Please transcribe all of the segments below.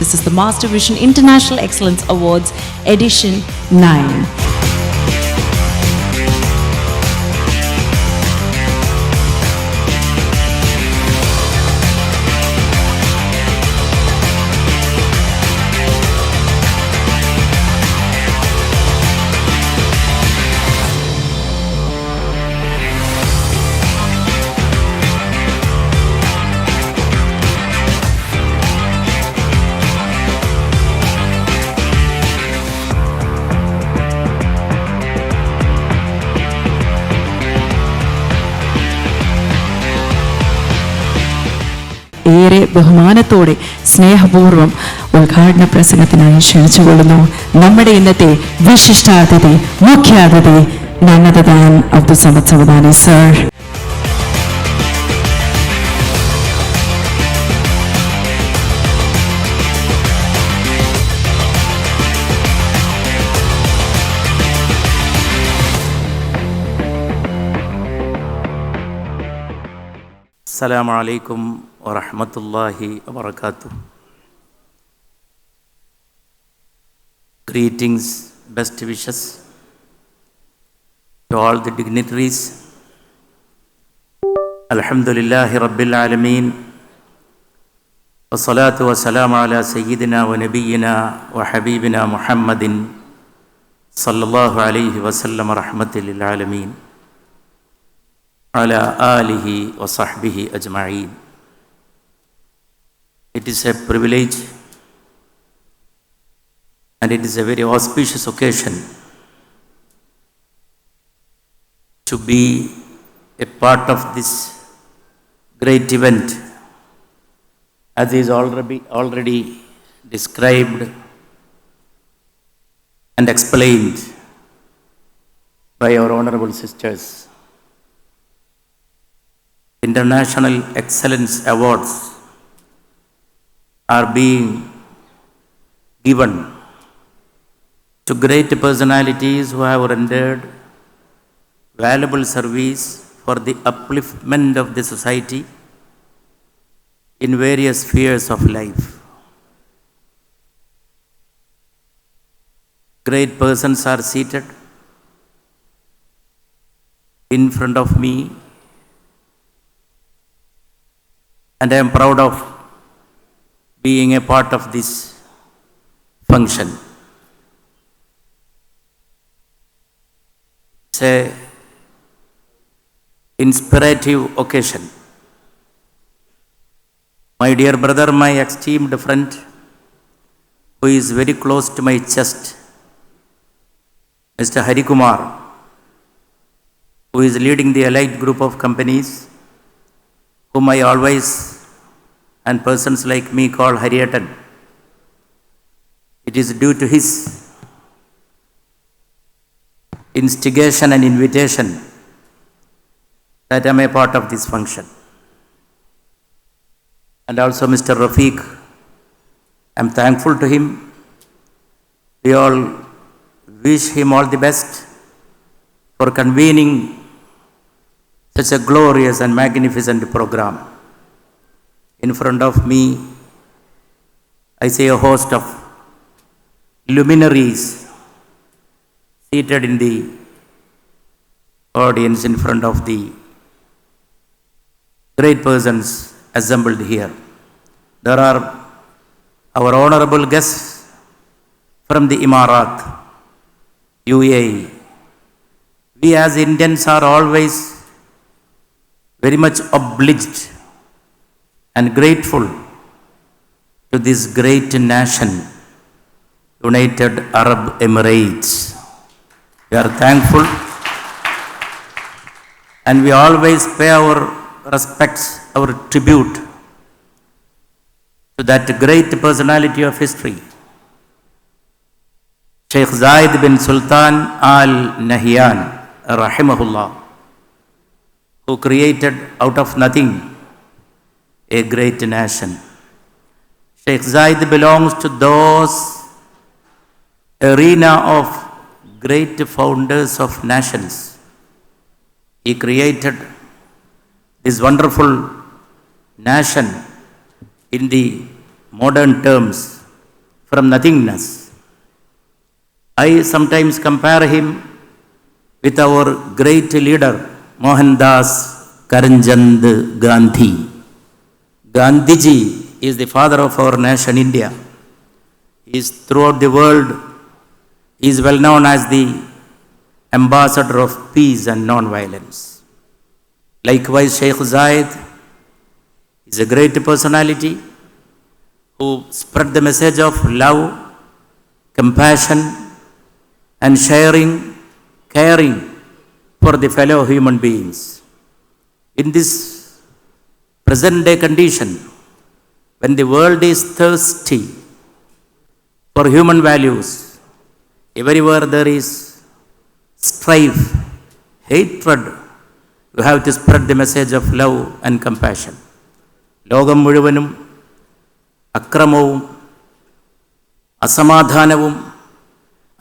This is the Master Vision International Excellence Awards Edition 9. ഏറെ ബഹുമാനത്തോടെ സ്നേഹപൂർവ്വം ഉദ്ഘാടന പ്രസംഗത്തിനായി ക്ഷണിച്ചുകൊള്ളുന്നു നമ്മുടെ ഇന്നത്തെ വിശിഷ്ടാതിഥി, മുഖ്യാതിഥി, none other than Abdul Samad Samadani sir. Assalamu alaikum wa rahmatullahi wa barakatuh. Greetings, best wishes to all the dignitaries. Alhamdulillahi Rabbil Alameen. Wa salatu wa salamu ala Sayyidina wa Nabiyyina wa Habibina Muhammadin sallallahu alayhi wa sallam rahmatil lil alameen. Ala alihi wa sahbihi ajma'in. It is a privilege and it is a very auspicious occasion to be a part of this great event, as is already described and explained by our honorable sisters. International Excellence Awards are being given to great personalities who have rendered valuable service for the upliftment of the society in various spheres of life. Great persons are seated in front of me, and I am proud of being a part of this function. It's an inspirative occasion. My dear brother, my esteemed friend, who is very close to my chest, Mr. Hari Kumar, who is leading the allied group of companies, whom I always and persons like me call Hariyatan. It is due to his instigation and invitation that I am a part of this function. And also Mr. Rafiq, I am thankful to him. We all wish him all the best for convening such a glorious and magnificent program. In front of me, I see a host of luminaries seated in the audience in front of the great persons assembled here. There are our honorable guests from the Emirat, UAE. We as Indians are always very much obliged and grateful to this great nation, United Arab Emirates. We are thankful and we always pay our respects, our tribute to that great personality of history, Sheikh Zayed bin Sultan Al Nahyan, rahimahullah, who created out of nothing a great nation. Sheikh Zayed belongs to those arena of great founders of nations. He created this wonderful nation in the modern terms from nothingness. I sometimes compare him with our great leader, Mohandas Karamchand Gandhi. Gandhiji is the father of our nation, India. He is throughout the world, he is well known as the ambassador of peace and non-violence. Likewise, Sheikh Zayed is a great personality who spread the message of love, compassion, and sharing, caring for the fellow human beings. In this present day condition, when the world is thirsty for human values, everywhere there is strife, hatred, you have to spread the message of love and compassion. ലോകം മുഴുവനും അക്രമവും അസമാധാനവും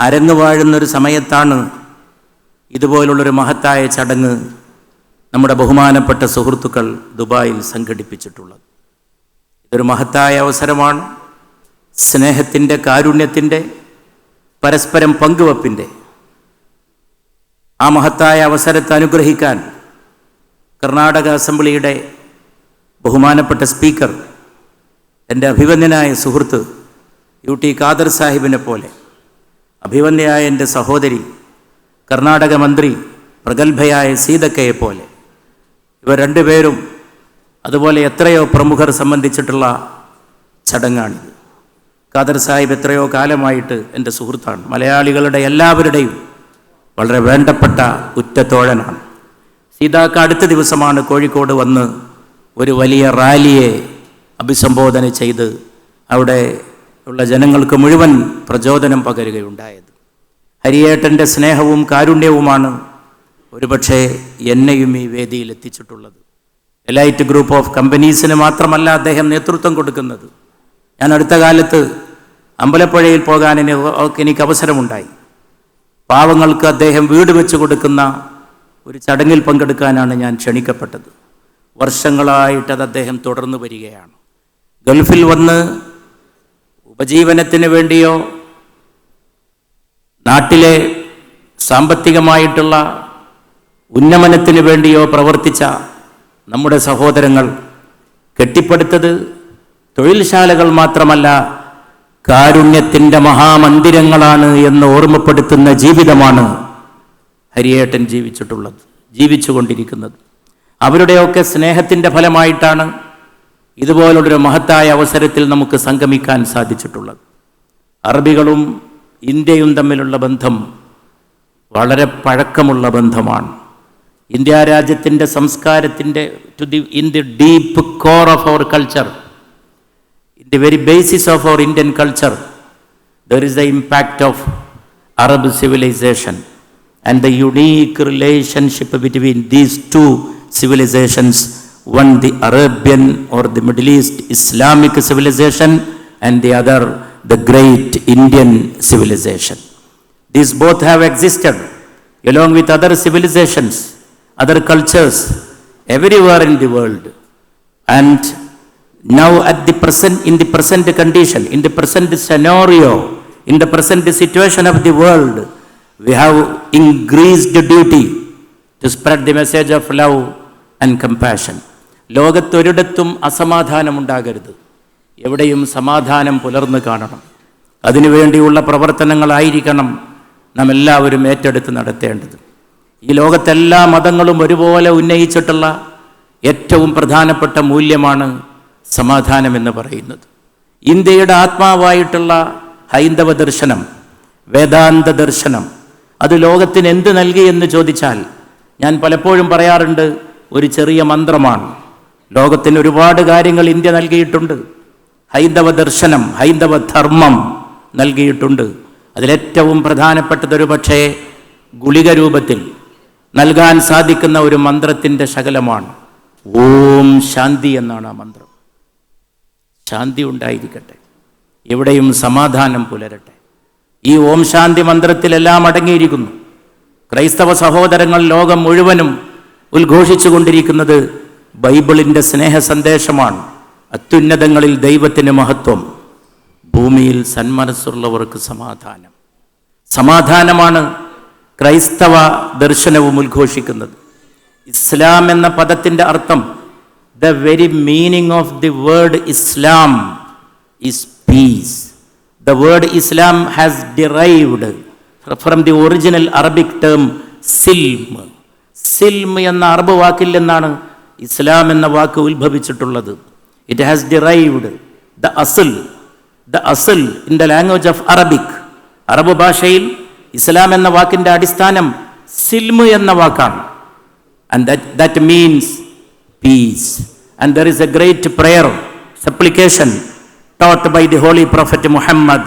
അരങ്ങുവാഴുന്നൊരു സമയത്താണ് ഇതുപോലുള്ളൊരു മഹത്തായ ചടങ്ങ് നമ്മുടെ ബഹുമാനപ്പെട്ട സുഹൃത്തുക്കൾ ദുബായിൽ സംഘടിപ്പിച്ചിട്ടുള്ളത്. ഇതൊരു മഹത്തായ അവസരമാണ്. സ്നേഹത്തിൻ്റെ, കാരുണ്യത്തിൻ്റെ, പരസ്പരം പങ്കുവെപ്പിൻ്റെ ആ മഹത്തായ അവസരത്തെ അനുഗ്രഹിക്കാൻ കർണാടക അസംബ്ലിയുടെ ബഹുമാനപ്പെട്ട സ്പീക്കർ, എൻ്റെ അഭിവന്യനായ സുഹൃത്ത് UT ഖാദർ സാഹിബിനെ പോലെ, അഭിവന്യയായ എൻ്റെ സഹോദരി കർണാടക മന്ത്രി പ്രഗത്ഭയായ സീതക്കയെ പോലെ, ഇവർ രണ്ടുപേരും അതുപോലെ എത്രയോ പ്രമുഖർ സംബന്ധിച്ചിട്ടുള്ള ചടങ്ങാണിത്. ഖാദർ സാഹിബ് എത്രയോ കാലമായിട്ട് എൻ്റെ സുഹൃത്താണ്. മലയാളികളുടെ എല്ലാവരുടെയും വളരെ വേണ്ടപ്പെട്ട ഉറ്റത്തോഴനാണ്. സീതാക്ക അടുത്ത ദിവസമാണ് കോഴിക്കോട് വന്ന് ഒരു വലിയ റാലിയെ അഭിസംബോധന ചെയ്ത് അവിടെ ഉള്ള ജനങ്ങൾക്ക് മുഴുവൻ പ്രചോദനം പകരുകയുണ്ടായത്. ഹരിയേട്ടൻ്റെ സ്നേഹവും കാരുണ്യവുമാണ് ഒരുപക്ഷെ എന്നെയും ഈ വേദിയിൽ എത്തിച്ചിട്ടുള്ളത്. എലൈറ്റ് ഗ്രൂപ്പ് ഓഫ് കമ്പനീസിന് മാത്രമല്ല അദ്ദേഹം നേതൃത്വം കൊടുക്കുന്നത്. ഞാൻ അടുത്ത കാലത്ത് അമ്പലപ്പുഴയിൽ പോകാൻ എനിക്ക് അവസരമുണ്ടായി. പാവങ്ങൾക്ക് അദ്ദേഹം വീട് വെച്ച് കൊടുക്കുന്ന ഒരു ചടങ്ങിൽ പങ്കെടുക്കാനാണ് ഞാൻ ക്ഷണിക്കപ്പെട്ടത്. വർഷങ്ങളായിട്ടത് അദ്ദേഹം തുടർന്നു വരികയാണ്. ഗൾഫിൽ വന്ന് ഉപജീവനത്തിന് വേണ്ടിയോ നാട്ടിലെ സാമ്പത്തികമായിട്ടുള്ള ഉന്നമനത്തിന് വേണ്ടിയോ പ്രവർത്തിച്ച നമ്മുടെ സഹോദരങ്ങൾ കെട്ടിപ്പടുത്തത് തൊഴിൽശാലകൾ മാത്രമല്ല, കാരുണ്യത്തിൻ്റെ മഹാമന്ദിരങ്ങളാണ് എന്ന് ഓർമ്മപ്പെടുത്തുന്ന ജീവിതമാണ് ഹരിയേട്ടൻ ജീവിച്ചുകൊണ്ടിരിക്കുന്നത്. അവരുടെയൊക്കെ സ്നേഹത്തിൻ്റെ ഫലമായിട്ടാണ് ഇതുപോലുള്ളൊരു മഹത്തായ അവസരത്തിൽ നമുക്ക് സംഗമിക്കാൻ സാധിച്ചിട്ടുള്ളത്. അറബികളും ഇന്ത്യയും തമ്മിലുള്ള ബന്ധം വളരെ പഴക്കമുള്ള ബന്ധമാണ്. ഇന്ത്യ രാജ്യത്തിൻ്റെ സംസ്കാരത്തിൻ്റെ in the deep core of our culture, in the very basis of our Indian culture, there is the impact of Arab civilization and the unique relationship between these two civilizations, one the Arabian or the Middle East Islamic civilization and the other the great Indian civilization. These both have existed along with other civilizations, other cultures everywhere in the world, and now in the present condition, in the present scenario, in the present situation of the world, we have increased duty to spread the message of love and compassion. ലോകത്തൊരിടത്തും അസമാധാനം ഉണ്ടാകരുത്, എവിടെയും സമാധാനം പുലർന്നു കാണണം. അതിനുവേണ്ടിയുള്ള പ്രവർത്തനങ്ങളായിരിക്കണം നാം എല്ലാവരും ഏറ്റെടുത്ത് നടത്തേണ്ടത്. ഈ ലോകത്തെല്ലാ മതങ്ങളും ഒരുപോലെ ഉന്നയിച്ചിട്ടുള്ള ഏറ്റവും പ്രധാനപ്പെട്ട മൂല്യമാണ് സമാധാനം എന്ന് പറയുന്നത്. ഇന്ത്യയുടെ ആത്മാവായിട്ടുള്ള ഹൈന്ദവ ദർശനം, വേദാന്ത ദർശനം, അത് ലോകത്തിന് എന്ത് നൽകി എന്ന് ചോദിച്ചാൽ ഞാൻ പലപ്പോഴും പറയാറുണ്ട്, ഒരു ചെറിയ മന്ത്രമാണ്. ലോകത്തിന് ഒരുപാട് കാര്യങ്ങൾ ഇന്ത്യ നൽകിയിട്ടുണ്ട്. ഹൈന്ദവ ദർശനം, ഹൈന്ദവ ധർമ്മം നൽകിയിട്ടുണ്ട്. അതിലേറ്റവും പ്രധാനപ്പെട്ടതൊരു പക്ഷേ ഗുളിക രൂപത്തിൽ നൽകാൻ സാധിക്കുന്ന ഒരു മന്ത്രത്തിൻ്റെ ശകലമാണ്. ഓം ശാന്തി എന്നാണ് ആ മന്ത്രം. ശാന്തി ഉണ്ടായിരിക്കട്ടെ, എവിടെയും സമാധാനം പുലരട്ടെ. ഈ ഓം ശാന്തി മന്ത്രത്തിലെല്ലാം അടങ്ങിയിരിക്കുന്നു. ക്രൈസ്തവ സഹോദരങ്ങൾ ലോകം മുഴുവനും ഉദ്ഘോഷിച്ചു കൊണ്ടിരിക്കുന്നത് ബൈബിളിൻ്റെ സ്നേഹ സന്ദേശമാണ്. അത്യുന്നതങ്ങളിൽ ദൈവത്തിന് മഹത്വം, ഭൂമിയിൽ സന്മനസ്സുള്ളവർക്ക് സമാധാനം. സമാധാനമാണ് ക്രൈസ്തവ ദർശനവും ഉദ്ഘോഷിക്കുന്നത്. ഇസ്ലാം എന്ന പദത്തിൻ്റെ അർത്ഥം, the very meaning of the word Islam is peace. The word Islam has derived from the original Arabic term സിൽം. സിൽം എന്ന അറബ് വാക്കിൽ നിന്നാണ് ഇസ്ലാം എന്ന വാക്ക് ഉത്ഭവിച്ചിട്ടുള്ളത്. ഇറ്റ് ഹാസ് ഡിറൈവ്ഡ് ദ അസൽ in the language of Arabic. അറബ് ഭാഷയിൽ ഇസ്ലാം എന്ന വാക്കിൻ്റെ അടിസ്ഥാനം സിൽമ് എന്ന വാക്കാണ്. And that means peace. And there is a great prayer, supplication taught by the Holy Prophet Muhammad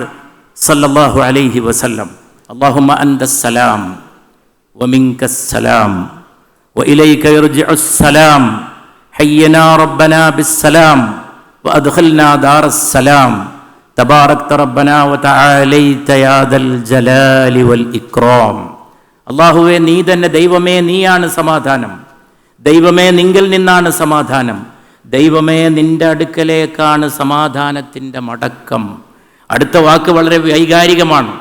sallallahu alayhi wa sallam. Allahumma anta salam wa minka salam wa ilayka yarji'u salam hayyina rabbana bis salam wa adkhilna dar salam tabarakta rabbana wa ta'alayta ya dal jalali wal ikram. അള്ളാഹുവേ, നീ തന്നെ ദൈവമേ, നീയാണ് സമാധാനം. ദൈവമേ, നിങ്കിൽ നിന്നാണ് സമാധാനം. ദൈവമേ, നിന്റെ അടുക്കലേക്കാണ് സമാധാനത്തിൻ്റെ മടക്കം. അടുത്ത വാക്ക് വളരെ വൈകാരികമാണ്,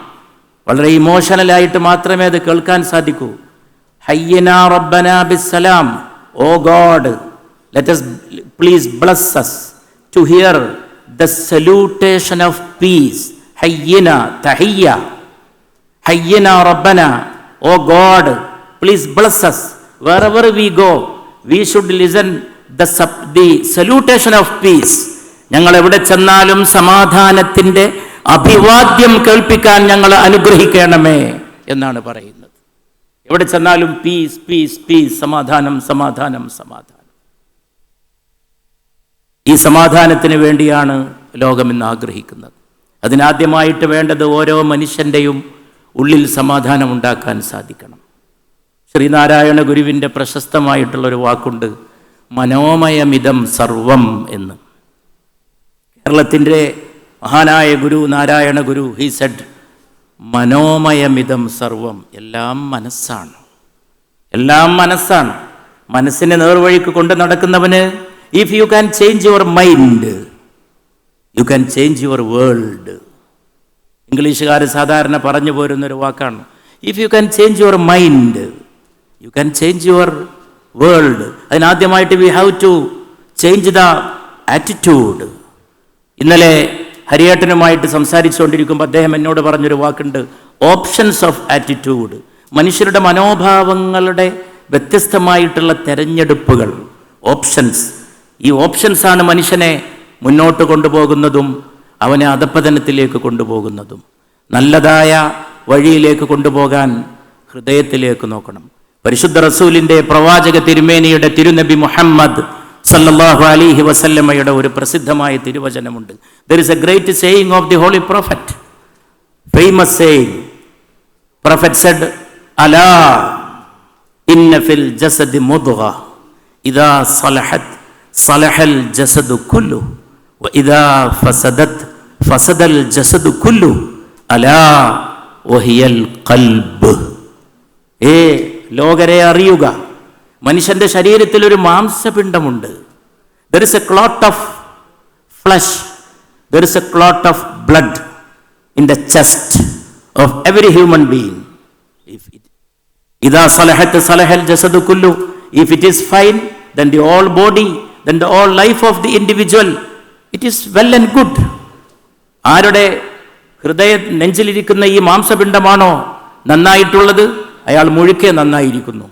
വളരെ ഇമോഷണലായിട്ട് മാത്രമേ അത് കേൾക്കാൻ സാധിക്കൂ. ഹയ്യനാ റബ്ബനാ ബിസ്സലാം. Oh God, let us please bless us to hear the salutation of peace. ഹയ്യനാ തഹിയ്യ. ഹയ്യനാ റബ്ബനാ. Oh God, please bless us. Wherever we go, we should listen the salutation of peace. ഞങ്ങൾ എവിടെ ചെന്നാലും സമാധാനത്തിൻ്റെ അഭിവാദ്യം കേൾപ്പിക്കാൻ ഞങ്ങൾ അനുഗ്രഹിക്കണമേ എന്നാണ് പറയുന്നത്. എവിടെ ചെന്നാലും പീസ് പീസ് പീസ്, സമാധാനം സമാധാനം സമാധാനം. ഈ സമാധാനത്തിന് വേണ്ടിയാണ് ലോകം ഇന്ന് ആഗ്രഹിക്കുന്നത്. അതിനാദ്യമായിട്ട് വേണ്ടത് ഓരോ മനുഷ്യൻ്റെയും ഉള്ളിൽ സമാധാനം ഉണ്ടാക്കാൻ സാധിക്കണം. ശ്രീനാരായണ ഗുരുവിൻ്റെ പ്രശസ്തമായിട്ടുള്ളൊരു വാക്കുണ്ട്, മനോമയമിതം സർവം എന്ന്. കേരളത്തിൻ്റെ മഹാനായ ഗുരു നാരായണ ഗുരു ഹി സെഡ്, മനോമയമിതം സർവം. എല്ലാം മനസ്സാണ്, എല്ലാം മനസ്സാണ്. മനസ്സിനെ നേർവഴിക്ക് കൊണ്ട് നടക്കുന്നവന്, if you can change your mind, you can change your world. ഇംഗ്ലീഷുകാർ സാധാരണ പറഞ്ഞു പോരുന്നൊരു വാക്കാണ്, if you can change your mind, you can change your world. അതിനാദ്യമായിട്ട് we have to change the attitude. ഇന്നലെ ഹരിയേട്ടനുമായിട്ട് സംസാരിച്ചുകൊണ്ടിരിക്കുമ്പോൾ അദ്ദേഹം എന്നോട് പറഞ്ഞൊരു വാക്കുണ്ട്, ഓപ്ഷൻസ് ഓഫ് ആറ്റിറ്റ്യൂഡ്. മനുഷ്യരുടെ മനോഭാവങ്ങളുടെ വ്യത്യസ്തമായിട്ടുള്ള തെരഞ്ഞെടുപ്പുകൾ, ഓപ്ഷൻസ്. ഈ ഓപ്ഷൻസാണ് മനുഷ്യനെ മുന്നോട്ട് കൊണ്ടുപോകുന്നതും അവനെ അധപ്പതനത്തിലേക്ക് കൊണ്ടുപോകുന്നതും. നല്ലതായ വഴിയിലേക്ക് കൊണ്ടുപോകാൻ ഹൃദയത്തിലേക്ക് നോക്കണം. പരിശുദ്ധ റസൂലിൻ്റെ പ്രവാചക തിരുമേനിയുടെ തിരുനബി മുഹമ്മദ് സല്ലല്ലാഹു അലൈഹി വസല്ലമയുടെ ഒരു പ്രസിദ്ധമായ തിരുവചനമുണ്ട്. There is a great saying of the holy prophet, famous saying. Prophet said, അലാ ഇന്ന ഫിൽ ജസദി മുദ്ഗ ഇദാ സലഹത് സലഹൽ ജസദു കുല്ലു വ ഇദാ ഫസദത് ഫസദൽ ജസദു കുല്ലു അലാ വഹിയൽ ഖൽബ്. ലോകരെ അറിയുക, മനുഷ്യന്റെ ശരീരത്തിൽ ഒരു മാംസപിണ്ഡമുണ്ട്. There is a clot of flesh, there is a clot of blood in the chest of every human being. ഇദാ സലഹത് സലഹൽ ജസദു കുല്ലു. If it is fine, then the whole body, then the whole life of the individual, it is well and good. ആരുടെ ഹൃദയ നെഞ്ചിലിരിക്കുന്ന ഈ മാംസപിണ്ഡമാണോ നന്നായിട്ടുള്ളത്, അയാൾ മുഴുക്കെ നന്നായിരിക്കുന്നു.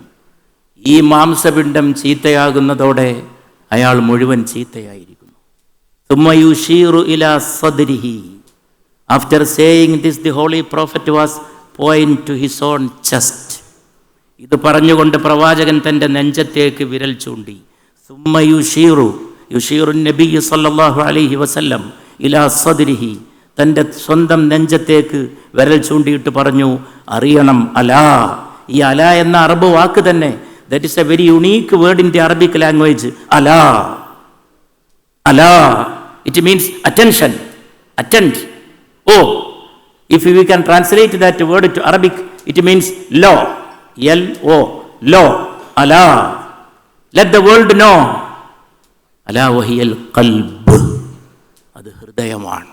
ഈ മാംസപിണ്ഡം ചീത്തയാകുന്നതോടെ അയാൾ മുഴുവൻ ചീത്തയായിരിക്കുന്നു. ثم يشير إلى صدره. After saying this, the holy prophet was point to his own chest. ഇത് പറഞ്ഞുകൊണ്ട് പ്രവാചകൻ തൻ്റെ നെഞ്ചത്തേക്ക് വിരൽ ചൂണ്ടി. ثم يشير النبي صلى الله عليه وسلم إلى صدره. തൻ്റെ സ്വന്തം നെഞ്ചത്തേക്ക് വിരൽ ചൂണ്ടിയിട്ട് പറഞ്ഞു, അറിയണം, അലാ. ഈ അല എന്ന അറബ് വാക്ക് തന്നെ, that is a very unique word in the Arabic language. അലാ, അലാ, it means attention, attend. Oh, if you can translate that word to Arabic, it means lo, L-O, lo, അലാ. Let the world know. അലാ വഹിയൽ ഖൽബ്. അത് ഹൃദയമാണ്.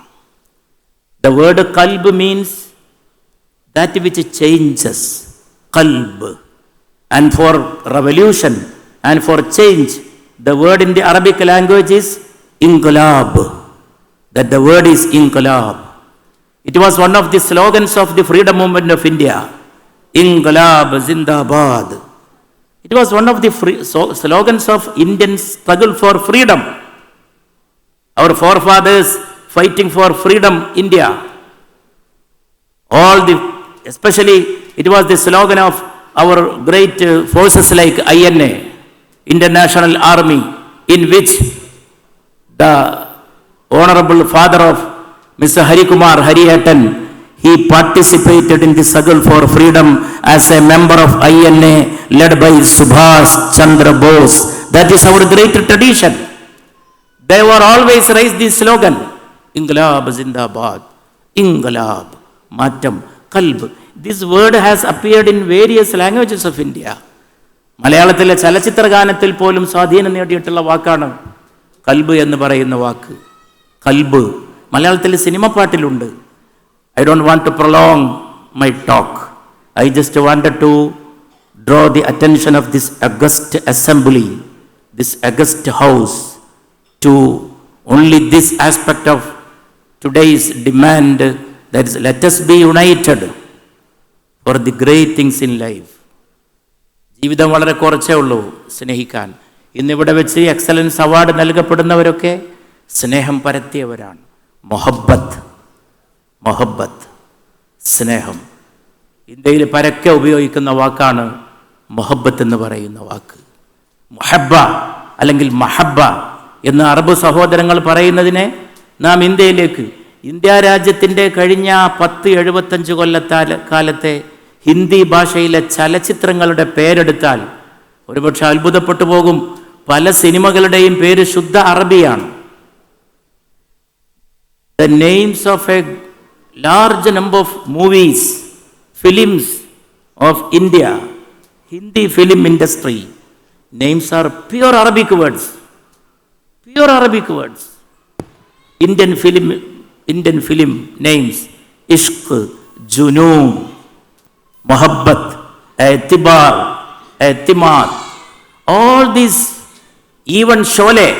The word qalb means that which changes, qalb. And for revolution and for change, the word in the Arabic language is inqilab. That the word is inqilab. It was one of the slogans of the freedom movement of India. Inqilab Zindabad. It was one of the slogans of Indian struggle for freedom. Our forefathers fighting for freedom, India. Especially it was the slogan of our great forces like INA, International Army, in which the Honorable Father of Mr. Hari Kumar Harihatan, he participated in the struggle for freedom as a member of INA led by Subhash Chandra Bose. That is our great tradition. They were always raised this slogan, Inqilab Zindabad, Inqilab, Matam, Qalb. This word has appeared in various languages of India. മലയാളത്തിലെ ചലച്ചിത്ര ഗാനത്തിൽ പോലും സ്വാധീനം നേടിയിട്ടുള്ള വാക്കാണ് കൽബ് എന്ന് പറയുന്ന വാക്ക്. കൽബ് മലയാളത്തിലെ cinema പാട്ടിലുണ്ട്. I don't want to prolong my talk. I just wanted to draw the attention of this august assembly, this august house, to only this aspect of today's demand, that is, let us be united for the great things in life. ജീവിതം വളരെ കുറച്ചേ ഉള്ളൂ സ്നേഹിക്കാൻ. ഇന്നിവിടെ വെച്ച് excellence award നൽകപ്പെടുന്നവരൊക്കെ സ്നേഹം പരത്തിയവരാണ്. മൊഹബത്ത്, സ്നേഹം. ഇന്ത്യയിൽ പരക്കെ ഉപയോഗിക്കുന്ന വാക്കാണ് മൊഹബത്ത് എന്ന് പറയുന്ന വാക്ക്. മുഹബ്ബ അല്ലെങ്കിൽ മഹബ്ബ എന്ന് അറബ് സഹോദരങ്ങൾ പറയുന്നതിനെ നാം ഇന്ത്യ രാജ്യത്തിൻ്റെ കഴിഞ്ഞ 10-75 കാലത്തെ ഹിന്ദി ഭാഷയിലെ ചലച്ചിത്രങ്ങളുടെ പേരെടുത്താൽ ഒരുപക്ഷെ അത്ഭുതപ്പെട്ടു പോകും. പല സിനിമകളുടെയും പേര് ശുദ്ധ അറബിയാണ്. The names of a large number of movies, films of India, Hindi film industry, names are pure Arabic words. Indian film names, Ishq, Junoon, Mohabbat, Aitibar, Aitimad, all these, even Sholay,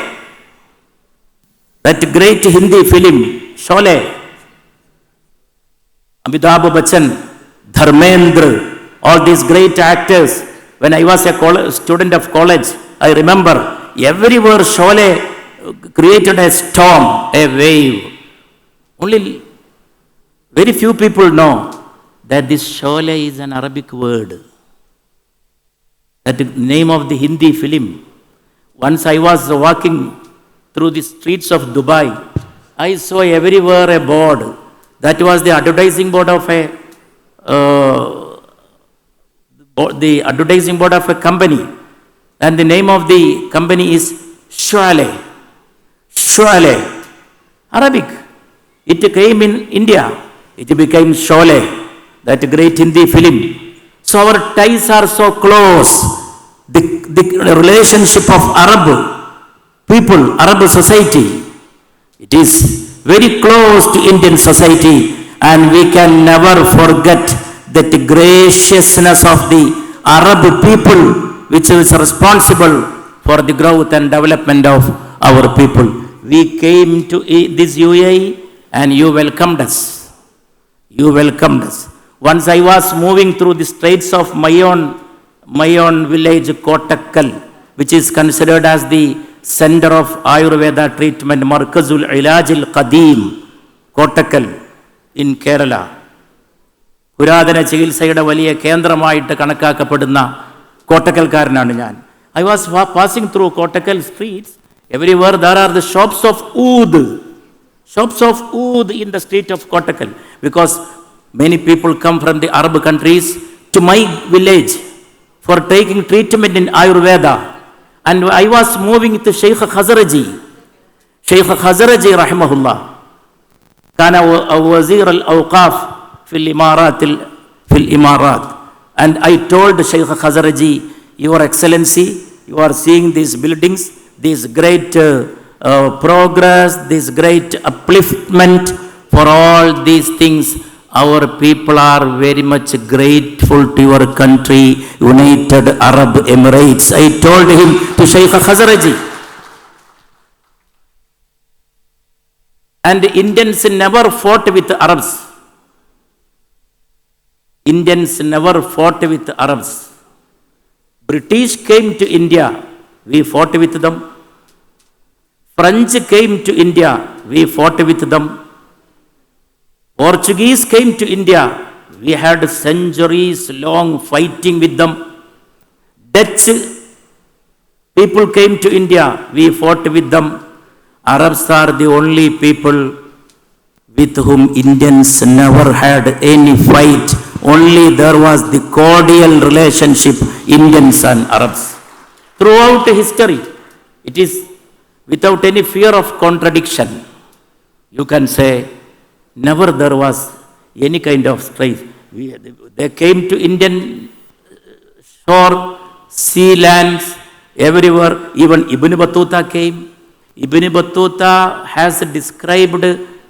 that great Hindi film, Sholay, Amitabh Bachchan, Dharmendra, all these great actors. When I was a student of college, I remember everywhere Sholay created a storm, a wave. Only very few people know that this Sholay is an Arabic word. That is the name of the Hindi film. Once I was walking through the streets of Dubai, I saw everywhere a board. That was the advertising board of a company. And the name of the company is Sholay. Arabic. It came in India. It became Sholay, that great Hindi film. So our ties are so close. The relationship of Arab people, Arab society, it is very close to Indian society, and we can never forget that graciousness of the Arab people, which is responsible for the growth and development of our people. We came to this UAE and you welcomed us. Once I was moving through the streets of my own village, Kottakkal, which is considered as the center of Ayurveda treatment, Markazul Ilaj al-Qadim, Kottakkal in Kerala. പുരാതന ചികിത്സയുടെ വലിയ കേന്ദ്രമായിട്ട് കണക്കാക്കപ്പെടുന്ന കോട്ടക്കൽക്കാരനാണ് ഞാൻ. I was passing through Kottakkal streets. Everywhere there are the shops of oud in the street of Kottakkal, because many people come from the Arab countries to my village for taking treatment in Ayurveda. And I was moving to Sheikh Khazraji rahimahullah, kana wazir al-awqaf fil imarat. And I told Sheikh Khazraji, Your Excellency, you are seeing these buildings, this great progress, this great upliftment For all these things, our people are very much grateful to your country, United Arab Emirates. I told him to Sheikh Khazraji. And Indians never fought with Arabs. Indians never fought with Arabs. British came to India, we fought with them. French came to India, we fought with them. Portuguese came to India, we had centuries long fighting with them. Dutch people came to India, we fought with them. Arabs are the only people with whom Indians never had any fight. Only there was the cordial relationship, Indians and Arabs. Throughout history, it is without any fear of contradiction. You can say, never there was any kind of strife. They came to Indian shore, sea lands, everywhere. Even Ibn Battuta came. Ibn Battuta has described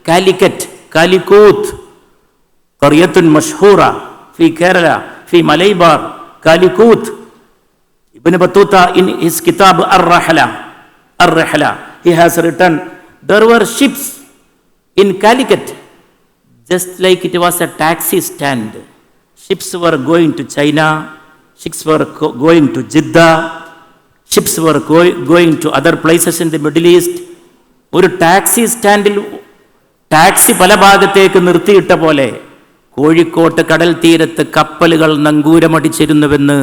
Calicut, Qaryatun Mashhura, fi Kerala, fi Malaybar, Calicut. Ibn Battuta in his kitab Ar-Rihla, he has written, there were ships in Calicut, just like it was a taxi stand. Ships were going to China, ships were going to Jeddah, ships were going to other places in the Middle East. ഒരു taxi സ്റ്റാൻഡിൽ taxi പല ഭാഗത്തേക്ക് നിർത്തിയിട്ട പോലെ കോഴിക്കോട്ട് കടൽ തീരത്ത് കപ്പലുകൾ നങ്കൂരമടിച്ചിരുന്നുവെന്ന്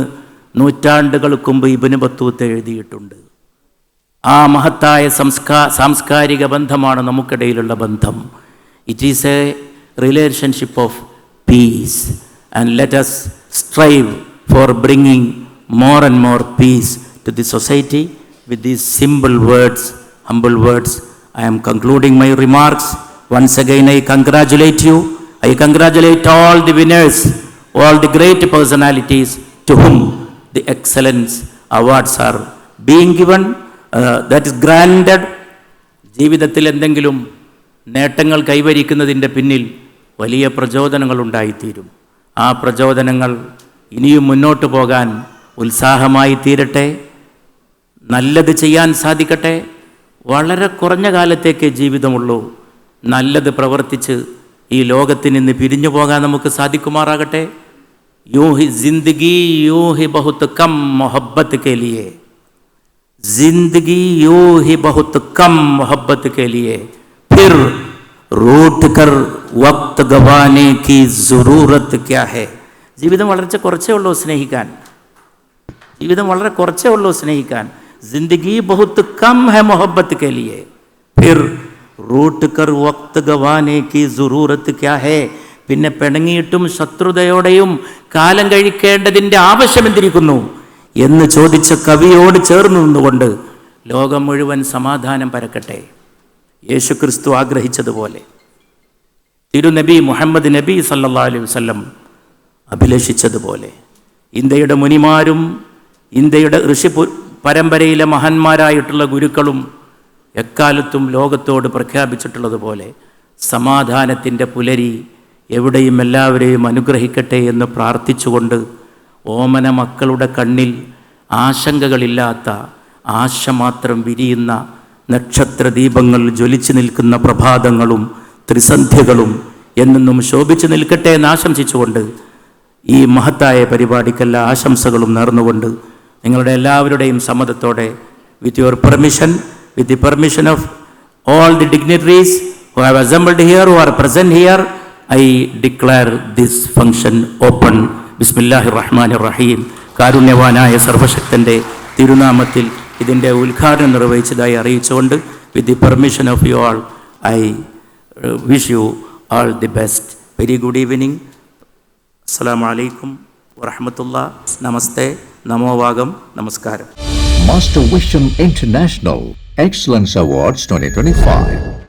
നൂറ്റാണ്ടുകൾക്ക് മുമ്പ് ഇബ്നു ബത്തൂത്ത എഴുതിയിട്ടുണ്ട്. ആ മഹത്തായ സാംസ്കാരിക ബന്ധമാണ് നമുക്കിടയിലുള്ള ബന്ധം. It is A relationship of peace and let us strive for bringing more and more peace to the society. With these simple words, humble words, I am concluding my remarks. Once again, I congratulate you. I congratulate all the winners, all the great personalities to whom the excellence awards are being given, that is granted. ജീവിതത്തിൽ എന്തെങ്കിലും നേട്ടങ്ങൾ കൈവരിക്കുന്നതിൻ്റെ പിന്നിൽ വലിയ പ്രചോദനങ്ങൾ ഉണ്ടായിത്തീരും. ആ പ്രചോദനങ്ങൾ ഇനിയും മുന്നോട്ട് പോകാൻ ഉത്സാഹമായി തീരട്ടെ, നല്ലത് ചെയ്യാൻ സാധിക്കട്ടെ. വളരെ കുറഞ്ഞ കാലത്തേക്കേ ജീവിതമുള്ളൂ. നല്ലത് പ്രവർത്തിച്ച് ഈ ലോകത്തിൽ നിന്ന് പിരിഞ്ഞു പോകാൻ നമുക്ക് സാധിക്കുമാറാകട്ടെ. യൂं ही जिंदगी यूं ही बहुत कम मोहब्बत के लिए, जिंदगी यूं ही बहुत कम मोहब्बत के लिए, फिर रूठ कर वक्त गवाने की ज़रूरत क्या है. ജീവിതം വളരെ കുറച്ചേ ഉള്ളൂ സ്നേഹിക്കാൻ. ജീവിതം വളരെ കുറച്ചേ ഉള്ളൂ സ്നേഹിക്കാൻ. जिंदगी बहुत कम है मोहब्बत के लिए, फिर रूठ कर वक्त गवाने की ज़रूरत क्या है. പിന്നെ പിണങ്ങിയിട്ടും ശത്രുതയോടെയും കാലം കഴിക്കേണ്ടതിൻ്റെ ആവശ്യം എന്തിരിക്കുന്നു എന്ന് ചോദിച്ച കവിയോട് ചേർന്ന് നിന്നുകൊണ്ട് ലോകം മുഴുവൻ സമാധാനം പരക്കട്ടെ. യേശുക്രിസ്തു ആഗ്രഹിച്ചതുപോലെ, തിരുനബി മുഹമ്മദ് നബി സല്ലല്ലാഹു അലൈഹി വസല്ലം അഭിലഷിച്ചതുപോലെ, ഇന്ത്യയുടെ മുനിമാരും ഇന്ത്യയുടെ ഋഷി പരമ്പരയിലെ മഹാന്മാരായിട്ടുള്ള ഗുരുക്കളും എക്കാലത്തും ലോകത്തോട് പ്രഖ്യാപിച്ചിട്ടുള്ളതുപോലെ സമാധാനത്തിൻ്റെ പുലരി എവിടെയും എല്ലാവരെയും അനുഗ്രഹിക്കട്ടെ എന്ന് പ്രാർത്ഥിച്ചുകൊണ്ട്, ഓമന മക്കളുടെ കണ്ണിൽ ആശങ്കകളില്ലാത്ത ആശ മാത്രം വിരിയുന്ന നക്ഷത്രദീപങ്ങൾ ജ്വലിച്ചു നിൽക്കുന്ന പ്രഭാതങ്ങളും ത്രിസന്ധ്യകളും എന്നെന്നും ശോഭിച്ചു നിൽക്കട്ടെ എന്ന് ആശംസിച്ചുകൊണ്ട് ഈ മഹത്തായ പരിപാടിക്കെല്ലാ ആശംസകളും നേർന്നുകൊണ്ട് നിങ്ങളുടെ എല്ലാവരുടെയും സമ്മതത്തോടെ, with your permission, with the permission of all the dignitaries who have assembled here, who are present here, I declare this function open. Bismillahir Rahmanir Rahim. കാരുണ്യവാനായ സർവശക്തൻ്റെ തിരുനാമത്തിൽ ഇതിൻ്റെ ഉദ്ഘാടനം നിർവഹിച്ചതായി അറിയിച്ചുകൊണ്ട്, with the permission of you all, I wish you all the best. Very good evening. Assalamu alaikum wa rahmatullah. Namaste. Namo Vagam. Namaskaram. Master Vision International Excellence Awards 2025.